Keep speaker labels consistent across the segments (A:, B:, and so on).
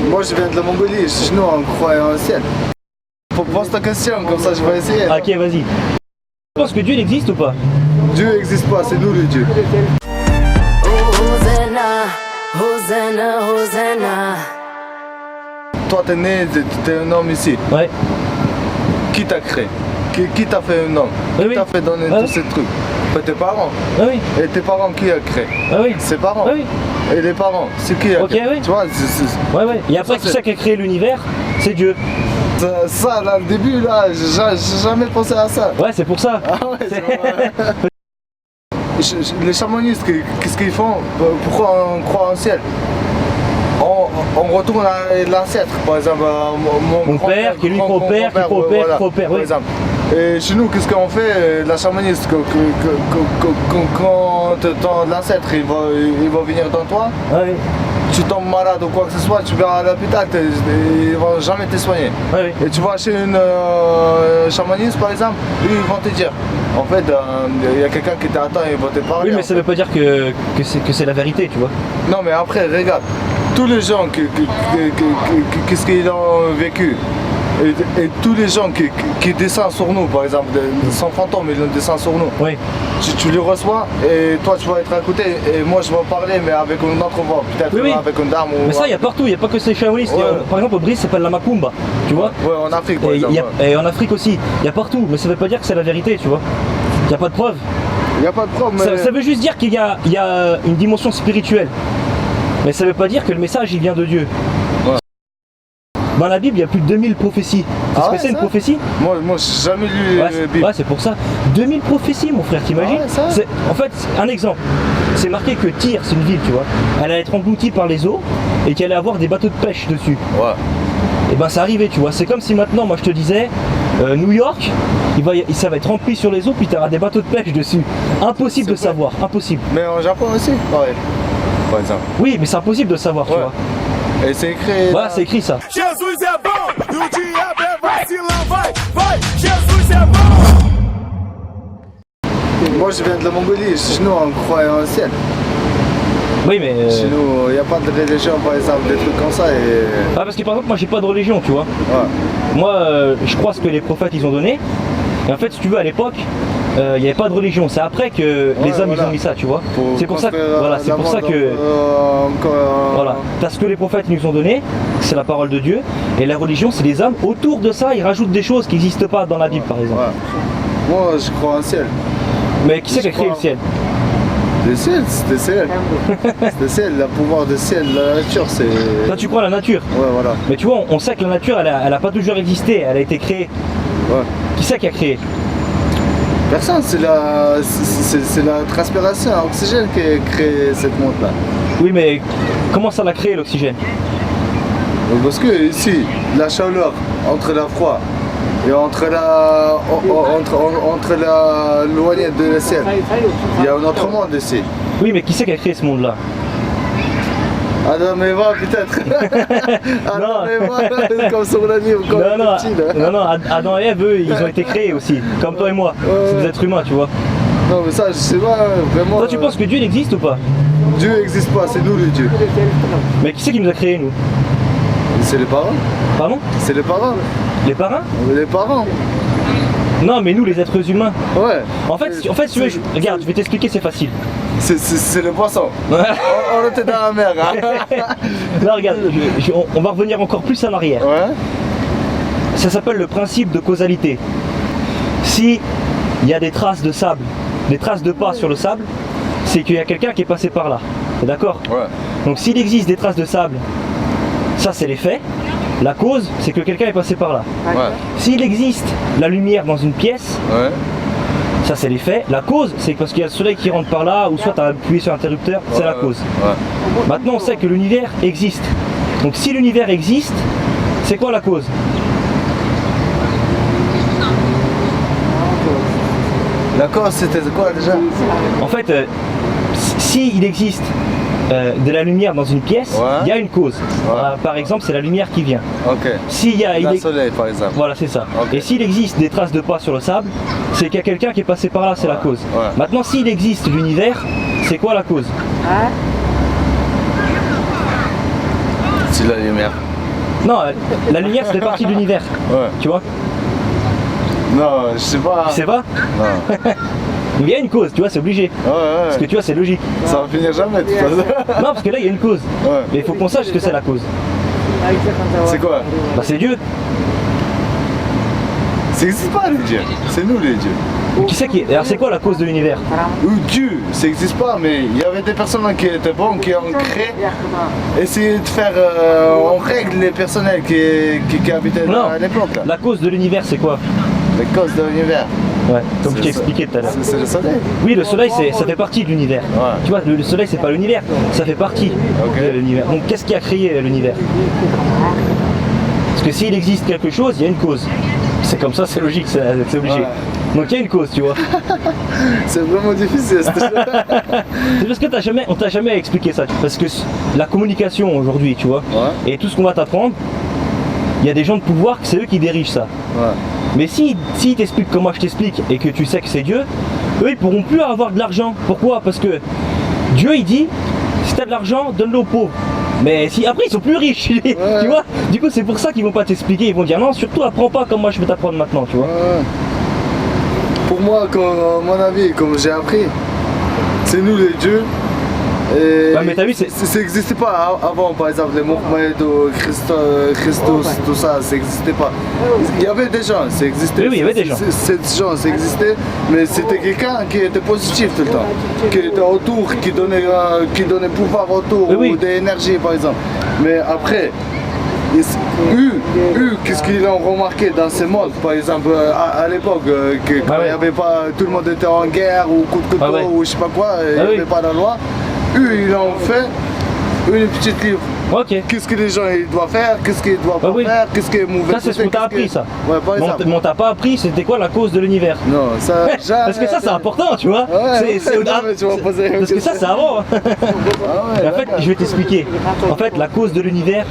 A: Moi je viens de la Mongolie, chez nous on croit en ciel. Pose ta question, comme ça je vais essayer.
B: Ah, ok, vas-y. Tu penses que Dieu il existe ou pas?
A: Dieu n'existe pas, c'est nous le Dieu.
C: Hosanna, Hosanna.
A: Toi t'es né, t'es un homme ici.
B: Ouais.
A: Qui t'a créé? Qui t'a fait un homme?
B: Oui,
A: Qui t'a fait donner tous ces trucs? Tes parents.
B: Ah oui.
A: Et tes parents qui a créé?
B: Ah oui.
A: Ses parents.
B: Ah oui.
A: Et les parents, c'est qui a
B: Ok,
A: créé?
B: oui.
A: Tu vois,
B: Ouais, ouais. Et après, qui c'est qui a créé l'univers? C'est Dieu.
A: ça là, le début là, j'ai jamais pensé à ça.
B: Ouais, c'est pour ça.
A: Ah ouais, c'est vrai. Les chamanistes, qu'est-ce qu'ils font? Pourquoi on croit en ciel? On retourne à l'ancêtre, par exemple,
B: Mon père, qui est lui grand-père, qui est grand-père, grand-père,
A: par
B: oui.
A: exemple. Et chez nous, qu'est-ce qu'on fait? La chamaniste, quand l'ancêtre il va venir dans toi,
B: Ouais,
A: tu tombes malade ou quoi que ce soit, tu vas à l'hôpital, ils vont jamais te soigner.
B: ouais.
A: Et tu vas chez une chamaniste par exemple, ils vont te dire, en fait, il y a quelqu'un qui t'attend, il va te parler.
B: Oui, mais ça veut pas dire que c'est la vérité, tu vois.
A: Non, mais après, regarde, tous les gens qu'est-ce qu'ils ont vécu, et tous les gens qui descendent sur nous, par exemple, sans fantôme, ils descendent sur nous.
B: Oui.
A: Tu les reçois et toi tu vas être à côté et moi je vais parler mais avec une autre voix, peut-être
B: Oui.
A: avec une dame ou...
B: Mais ça, il y a partout, il n'y a pas que ces chamanistes.
A: Ouais.
B: Par exemple, au Brésil, ça s'appelle la macumba, tu vois.
A: Ouais, en Afrique par
B: Et,
A: exemple.
B: et en Afrique aussi, il y a partout, mais ça veut pas dire que c'est la vérité, tu vois. Il n'y a pas de preuve.
A: Il n'y a pas de problème.
B: Ça veut juste dire qu'il y a une dimension spirituelle. Mais ça veut pas dire que le message il vient de Dieu.
A: Ouais.
B: Dans la Bible, il y a plus de 2000 prophéties. Tu sais ce que c'est une prophétie?
A: Moi j'ai jamais lu la Bible.
B: Ouais, c'est pour ça. 2000 prophéties, mon frère, t'imagines?
A: Ah ouais,
B: En fait, un exemple. C'est marqué que Tyr, c'est une ville, tu vois. Elle allait être engloutie par les eaux et qu'elle allait avoir des bateaux de pêche dessus.
A: Ouais.
B: Et ben, c'est arrivé, tu vois. C'est comme si maintenant, moi, je te disais, New York, ça va être rempli sur les eaux, puis tu auras des bateaux de pêche dessus. Impossible de savoir, impossible.
A: Mais en Japon aussi, pareil. Par exemple.
B: Oui, mais c'est impossible de savoir, tu
A: Ouais.
B: vois.
A: Et c'est écrit.
B: Voilà, c'est écrit ça.
D: Jesus é bom, e o diabo é vacilão, vai, Jesus é bom.
A: Moi je viens de la Mongolie, chez nous on croit en ciel.
B: Oui, mais.
A: Chez nous il n'y a pas de religion par exemple, des trucs comme ça et.
B: Ah, parce que par exemple, moi j'ai pas de religion, tu vois.
A: Ouais.
B: Moi, je crois ce que les prophètes ils ont donné. Et en fait, si tu veux, à l'époque, il n'y avait pas de religion. C'est après que les hommes ils ont mis ça, tu vois. C'est pour ça que. Voilà, c'est pour ça que. Voilà. T'as ce que les prophètes nous ont donné, c'est la parole de Dieu. Et la religion, c'est les hommes. Autour de ça, ils rajoutent des choses qui n'existent pas dans la Bible, par exemple.
A: Ouais. Moi je crois en ciel.
B: Mais qui c'est qui a créé le ciel?
A: Le ciel, c'est le ciel. C'est le ciel, le pouvoir du ciel, la nature, c'est.
B: Toi, tu crois à la nature.
A: Ouais, voilà.
B: Mais tu vois, on sait que la nature, elle a pas toujours existé, elle a été créée.
A: Ouais.
B: Qui c'est qui a créé?
A: Personne, c'est la transpiration à oxygène qui a créé cette monde-là.
B: Oui, mais comment ça l'a créé l'oxygène?
A: Parce que ici, la chaleur entre la froid et entre la loignée de la ciel, il y a un autre monde ici.
B: Oui, mais qui c'est qui a créé ce monde-là?
A: Adam et Eva peut-être. Adam et Eva, comme sur la livre, comme petit là.
B: non, Adam et Ève, eux, ils ont été créés aussi, comme toi et moi. C'est des êtres humains, tu vois.
A: Non mais ça, je sais pas, vraiment.
B: Toi, tu penses que Dieu il existe ou pas?
A: Dieu n'existe pas, c'est nous le Dieu.
B: Mais qui c'est qui nous a créés, nous?
A: C'est les parents.
B: Pardon?
A: C'est les parents.
B: Les parrains?
A: Les parents.
B: Non, mais nous, les êtres humains.
A: Ouais.
B: En fait, si tu veux, regarde, je vais t'expliquer, c'est facile.
A: C'est le poisson. On était dans la mer. Hein.
B: Là, regarde, on va revenir encore plus en arrière.
A: Ouais.
B: Ça s'appelle le principe de causalité. Si il y a des traces de sable, des traces de pas sur le sable, c'est qu'il y a quelqu'un qui est passé par là. T'es d'accord?
A: Ouais.
B: Donc s'il existe des traces de sable, ça c'est les faits. La cause, c'est que quelqu'un est passé par là.
A: Ouais.
B: S'il existe la lumière dans une pièce,
A: Ouais.
B: ça c'est les faits. La cause, c'est parce qu'il y a le soleil qui rentre par là, ou soit tu as appuyé sur l'interrupteur, c'est la cause.
A: Ouais.
B: Maintenant on sait que l'univers existe. Donc si l'univers existe, c'est quoi la cause?
A: La cause c'était quoi déjà?
B: En fait, s'il existe de la lumière dans une pièce, il y a une cause. Par exemple, c'est la lumière qui vient.
A: Ok.
B: S'il y a
A: Le soleil par exemple.
B: Voilà, c'est ça.
A: Ok.
B: Et s'il existe des traces de pas sur le sable, c'est qu'il y a quelqu'un qui est passé par là, c'est la cause.
A: Ouais.
B: Maintenant, s'il existe l'univers, c'est quoi la cause?
A: C'est la lumière.
B: Non, la lumière, ça fait partie de l'univers.
A: Ouais.
B: Tu vois?
A: Non, je sais pas.
B: Tu sais pas?
A: Non.
B: Il y a une cause, tu vois, c'est obligé.
A: Ouais,
B: Parce que
A: ouais.
B: tu vois, c'est logique.
A: Ça va finir jamais de toute façon.
B: Non, parce que là, il y a une cause.
A: Ouais.
B: Mais il faut qu'on sache ce que c'est la cause.
A: C'est quoi?
B: Bah, c'est Dieu.
A: Ça n'existe pas les dieux. C'est nous les dieux.
B: Qui c'est qui... Alors, c'est quoi la cause de l'univers?
A: Ou Dieu, ça n'existe pas, mais il y avait des personnes qui étaient bonnes, qui ont créé, essayer de faire en règle les personnels qui habitaient
B: Non.
A: à l'époque. là.
B: La cause de l'univers, c'est quoi?
A: Les causes de l'univers.
B: Ouais, comme je t'ai
A: C'est-
B: expliqué tout à l'heure.
A: C'est le soleil.
B: Oui, le soleil, ça fait partie de l'univers.
A: Ouais.
B: Tu vois, le soleil, c'est pas l'univers, ça fait partie
A: Ok.
B: de l'univers. Donc, qu'est-ce qui a créé l'univers? Parce que s'il existe quelque chose, il y a une cause. C'est comme ça, c'est logique, c'est obligé.
A: Ouais.
B: Donc, il y a une cause, tu vois.
A: C'est vraiment difficile.
B: C'est parce que on t'a jamais expliqué ça. Parce que la communication aujourd'hui, tu vois,
A: Ouais.
B: et tout ce qu'on va t'apprendre, il y a des gens de pouvoir que c'est eux qui dirigent ça.
A: Ouais.
B: Mais si t'expliquent comme moi je t'explique et que tu sais que c'est Dieu, eux ils pourront plus avoir de l'argent. Pourquoi? Parce que Dieu il dit, si t'as de l'argent, donne-le aux pauvres. Mais si après ils sont plus riches, tu vois. Du coup c'est pour ça qu'ils vont pas t'expliquer, ils vont dire non, surtout apprends pas comme moi je vais t'apprendre maintenant, tu vois.
A: Ouais. Pour moi, mon avis, comme j'ai appris, c'est nous les dieux. Et
B: Ouais, mais t'as vu, c'est-
A: ça n'existait pas avant, par exemple, les Mohamed ou Christos, tout ça, ça n'existait pas. Il y avait des gens, ça existait.
B: Oui, oui, il y avait des gens.
A: Ces gens, ça existait, mais c'était quelqu'un qui était positif tout le temps, qui était autour, qui donnait pouvoir autour,
B: Oui, oui.
A: ou des énergies, par exemple. Mais après, qu'est-ce qu'ils ont remarqué dans ces modes, par exemple à l'époque, que quand
B: Ah ouais.
A: il y avait pas, tout le monde était en guerre ou coup de couteau
B: Ah ouais.
A: ou je sais pas quoi, il n'y
B: Ah
A: avait
B: oui.
A: pas la loi. Ils ont fait une petite livre.
B: Ok.
A: Qu'est-ce que les gens ils doivent faire, qu'est-ce qu'ils doivent
B: Ah
A: pas
B: oui.
A: faire, qu'est-ce qui est mauvais.
B: Ça c'est ce qu'on t'a appris ça.
A: Ouais, par
B: Mais
A: exemple.
B: on t'a pas appris c'était quoi la cause de l'univers.
A: Non, ça
B: Parce que ça c'est important, tu vois.
A: Ouais,
B: C'est
A: non, mais tu vas poser une
B: Parce que ça
A: question.
B: c'est avant. Hein.
A: Ah ouais,
B: Et en fait,
A: d'accord.
B: je vais t'expliquer. En fait, la cause de l'univers,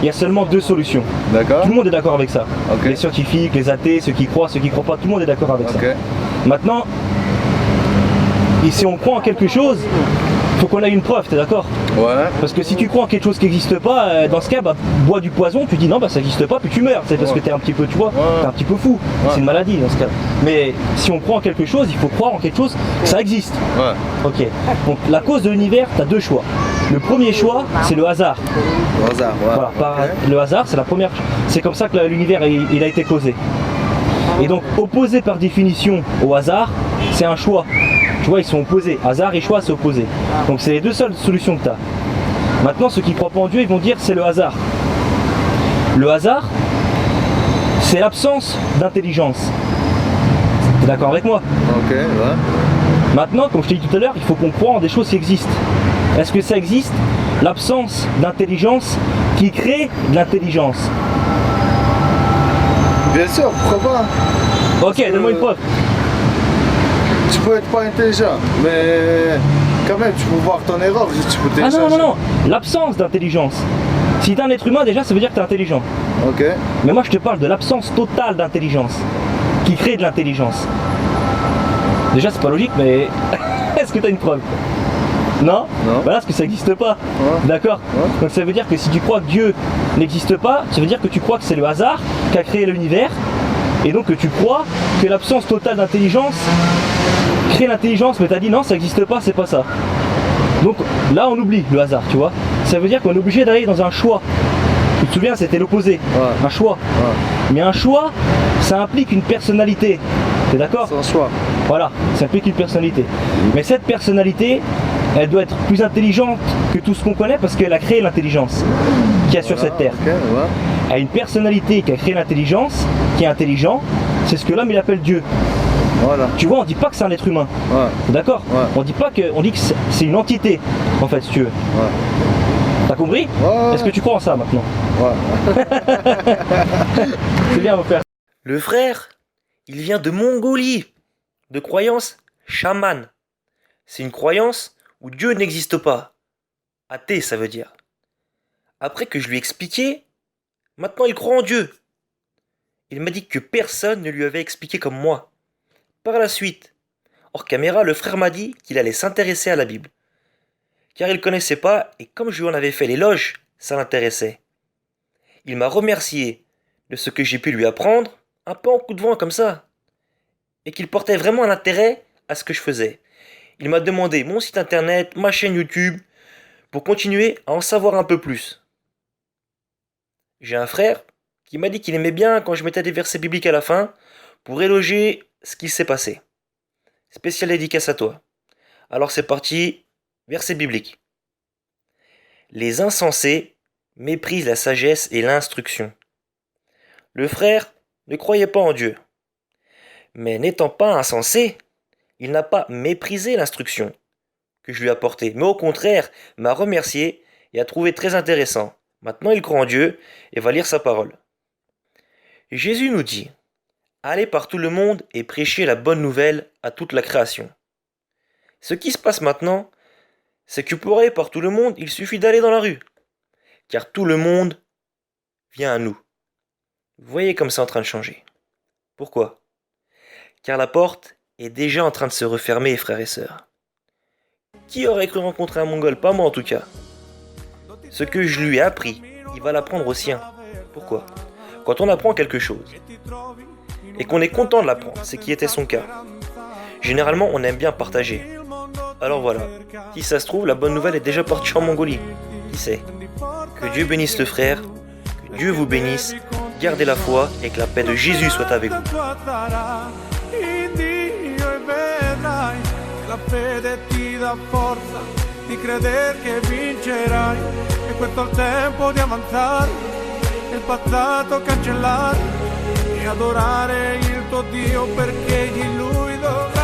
B: il y a seulement deux solutions.
A: D'accord.
B: Tout le monde est d'accord avec ça.
A: Ok.
B: Les scientifiques, les athées, ceux qui croient pas, tout le monde est d'accord avec
A: Ok.
B: ça. Maintenant, et si on croit en quelque chose, faut qu'on ait une preuve, t'es d'accord?
A: Ouais.
B: Parce que si tu crois en quelque chose qui n'existe pas, dans ce cas, bah, bois du poison, tu dis non, bah ça n'existe pas, puis tu meurs. C'est parce que t'es un petit peu, tu vois, t'es un petit peu fou. C'est une maladie dans ce cas. Mais si on croit en quelque chose, il faut croire en quelque chose, ça existe.
A: Ouais.
B: Ok. Donc la cause de l'univers, t'as deux choix. Le premier choix, c'est le hasard.
A: Au hasard, ouais.
B: Voilà,
A: Ok.
B: le hasard, c'est la première. C'est comme ça que l'univers il a été causé. Et donc opposé par définition au hasard, c'est un choix. Tu vois, ils sont opposés. Hasard et choix, c'est opposé. Donc c'est les deux seules solutions que tu as. Maintenant, ceux qui croient pas en Dieu, ils vont dire c'est le hasard. Le hasard, c'est l'absence d'intelligence. T'es d'accord avec moi?
A: Ok, ouais.
B: Maintenant, comme je t'ai dit tout à l'heure, il faut qu'on croie en des choses qui existent. Est-ce que ça existe? L'absence d'intelligence qui crée de l'intelligence.
A: Bien sûr, pourquoi pas?
B: Ok, donne-moi une preuve.
A: Tu peux être pas intelligent, mais quand même, tu peux voir ton erreur, tu peux
B: Ah
A: télécharger.
B: non, l'absence d'intelligence. Si t'es un être humain, déjà, ça veut dire que t'es intelligent.
A: Ok.
B: Mais moi, je te parle de l'absence totale d'intelligence qui crée de l'intelligence. Déjà, c'est pas logique, mais est-ce que t'as une preuve? Non?
A: Non.
B: Voilà, parce que ça n'existe pas.
A: Ouais.
B: D'accord?
A: Ouais.
B: Donc ça veut dire que si tu crois que Dieu n'existe pas, ça veut dire que tu crois que c'est le hasard qui a créé l'univers, et donc que tu crois que l'absence totale d'intelligence crée l'intelligence, mais t'as dit non, ça n'existe pas, c'est pas ça. Donc là, on oublie le hasard, tu vois. Ça veut dire qu'on est obligé d'aller dans un choix. Tu te souviens, c'était l'opposé.
A: Ouais.
B: Un choix.
A: Ouais.
B: Mais un choix, ça implique une personnalité. T'es d'accord?
A: Sans choix.
B: Voilà, ça implique une personnalité. Mais cette personnalité, elle doit être plus intelligente que tout ce qu'on connaît parce qu'elle a créé l'intelligence qu'il y a sur cette terre.
A: Ok, ouais.
B: Elle a une personnalité qui a créé l'intelligence, qui est intelligent, c'est ce que l'homme il appelle Dieu.
A: Voilà.
B: Tu vois, on dit pas que c'est un être humain.
A: Ouais.
B: D'accord?
A: Ouais.
B: On dit pas que. On dit que c'est une entité, en fait, si tu veux.
A: Ouais.
B: T'as compris?
A: Ouais.
B: Est-ce que tu crois en ça maintenant?
A: Ouais.
B: C'est bien, mon frère.
E: Le frère, il vient de Mongolie, de croyance chamane. C'est une croyance où Dieu n'existe pas. Athée, ça veut dire. Après que je lui ai expliqué, maintenant il croit en Dieu. Il m'a dit que personne ne lui avait expliqué comme moi. Par la suite, hors caméra, le frère m'a dit qu'il allait s'intéresser à la Bible. Car il ne connaissait pas, et comme je lui en avais fait l'éloge, ça l'intéressait. Il m'a remercié de ce que j'ai pu lui apprendre, un peu en coup de vent comme ça, et qu'il portait vraiment un intérêt à ce que je faisais. Il m'a demandé mon site internet, ma chaîne YouTube, pour continuer à en savoir un peu plus. J'ai un frère qui m'a dit qu'il aimait bien quand je mettais des versets bibliques à la fin pour éloger ce qui s'est passé. Spéciale dédicace à toi. Alors c'est parti, verset biblique. Les insensés méprisent la sagesse et l'instruction. Le frère ne croyait pas en Dieu. Mais n'étant pas insensé, il n'a pas méprisé l'instruction que je lui ai apportée, mais au contraire m'a remercié et a trouvé très intéressant. Maintenant il croit en Dieu et va lire sa parole. Jésus nous dit, allez par tout le monde et prêchez la bonne nouvelle à toute la création. Ce qui se passe maintenant, c'est que pour aller par tout le monde, il suffit d'aller dans la rue. Car tout le monde vient à nous. Vous voyez comme c'est en train de changer. Pourquoi ? Car la porte est déjà en train de se refermer, frères et sœurs. Qui aurait cru rencontrer un Mongol ? Pas moi en tout cas. Ce que je lui ai appris, il va l'apprendre au sien. Pourquoi ? Quand on apprend quelque chose, et qu'on est content de l'apprendre, c'est qui était son cas. Généralement, on aime bien partager. Alors voilà, si ça se trouve, la bonne nouvelle est déjà partie en Mongolie. Qui sait ? Que Dieu bénisse le frère, que Dieu vous bénisse, gardez la foi et que la paix de Jésus soit avec vous.
D: La fede ti dà forza di credere che vincerai e questo è il tempo di avanzare e il passato cancellare e adorare il tuo Dio perché di Lui dovrai